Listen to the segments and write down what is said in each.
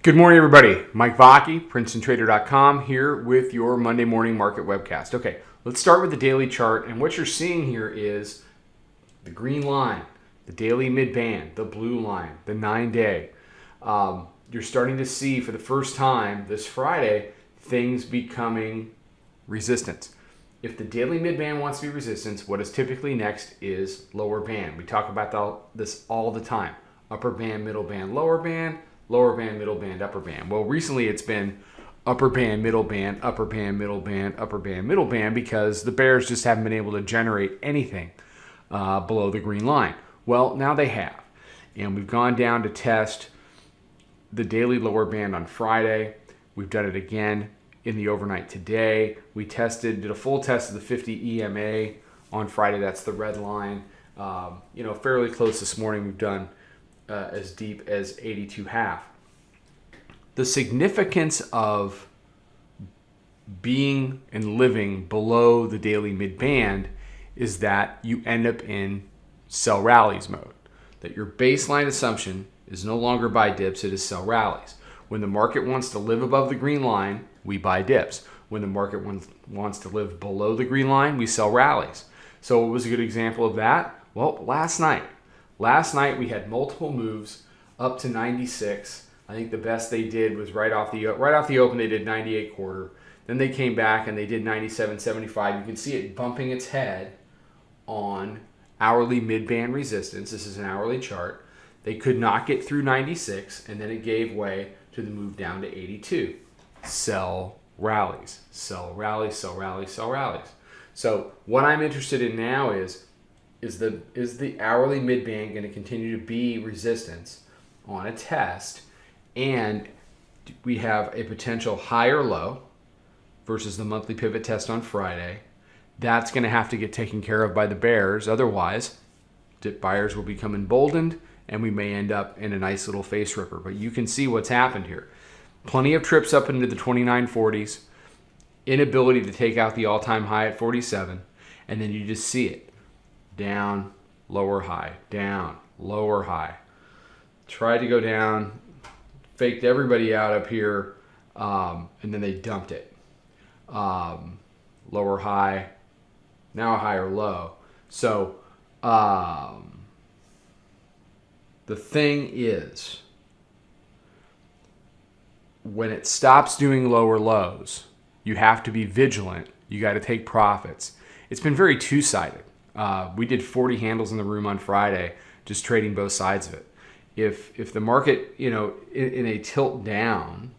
Good morning, everybody. Mike Vacchi, Princetontrader.com, here with your Monday morning market webcast. Okay, let's start with the daily chart. And what you're seeing here is the green line, the daily mid-band, the blue line, the 9-day. You're starting to see for the first time this Friday things becoming resistance. If the daily mid-band wants to be resistance, what is typically next is lower band. We talk about this all the time. Upper band, middle band, lower band, lower band, middle band, upper band. Well, recently it's been upper band, middle band, upper band, middle band, upper band, middle band, because the bears just haven't been able to generate anything below the green line. Well, now they have. And we've gone down to test the daily lower band on Friday. We've done it again in the overnight today. We did a full test of the 50 EMA on Friday. That's the red line. Fairly close this morning. We've done as deep as 82.5. The significance of being and living below the daily mid-band is that you end up in sell rallies mode. That your baseline assumption is no longer buy dips, it is sell rallies. When the market wants to live above the green line, we buy dips. When the market wants to live below the green line, we sell rallies. So what was a good example of that? Well, last night we had multiple moves up to 96. I think the best they did was right off the open. They did 98 quarter. Then they came back and they did 97.75. You can see it bumping its head on hourly mid-band resistance. This is an hourly chart. They could not get through 96, and then it gave way to the move down to 82. Sell rallies, sell rallies, sell rallies, sell rallies. So what I'm interested in now is the hourly mid-band going to continue to be resistance on a test, and we have a potential higher low versus the monthly pivot test on Friday. That's going to have to get taken care of by the bears. Otherwise, dip buyers will become emboldened, and we may end up in a nice little face ripper. But you can see what's happened here. Plenty of trips up into the 2940s, inability to take out the all-time high at 47, and then you just see it. Down, lower high, down, lower high. Tried to go down, faked everybody out up here, and then they dumped it. Lower high, now a higher low. So the thing is, when it stops doing lower lows, you have to be vigilant. You got to take profits. It's been very two-sided. We did 40 handles in the room on Friday, just trading both sides of it. If the market, in a tilt down,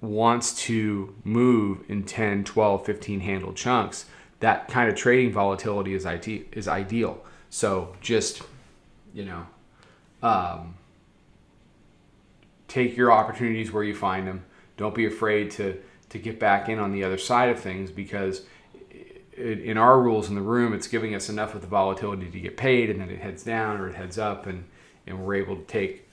wants to move in 10, 12, 15 handle chunks, that kind of trading volatility is ideal. So just, take your opportunities where you find them. Don't be afraid to get back in on the other side of things, because in our rules in the room, it's giving us enough of the volatility to get paid, and then it heads down or it heads up, and we're able to take,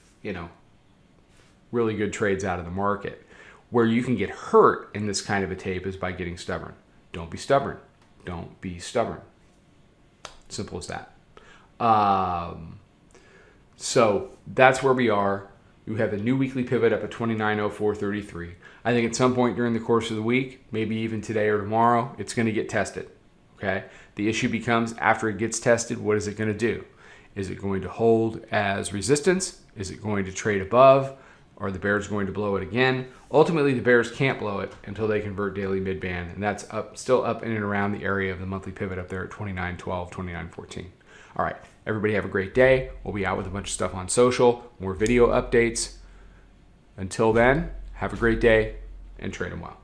really good trades out of the market. Where you can get hurt in this kind of a tape is by getting stubborn. Don't be stubborn. Don't be stubborn. Simple as that. So that's where we are. You have a new weekly pivot up at 29.0433. I think at some point during the course of the week, maybe even today or tomorrow, it's going to get tested. Okay? The issue becomes, after it gets tested, what is it going to do? Is it going to hold as resistance? Is it going to trade above? Are the bears going to blow it again? Ultimately, the bears can't blow it until they convert daily mid-band, and that's still up in and around the area of the monthly pivot up there at 29.12, 29.14. All right, everybody have a great day. We'll be out with a bunch of stuff on social, more video updates. Until then, have a great day and trade them well.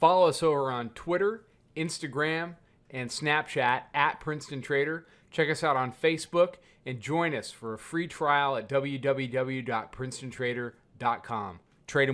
Follow us over on Twitter, Instagram, and Snapchat at Princeton Trader. Check us out on Facebook and join us for a free trial at www.princetontrader.com. Trade them well.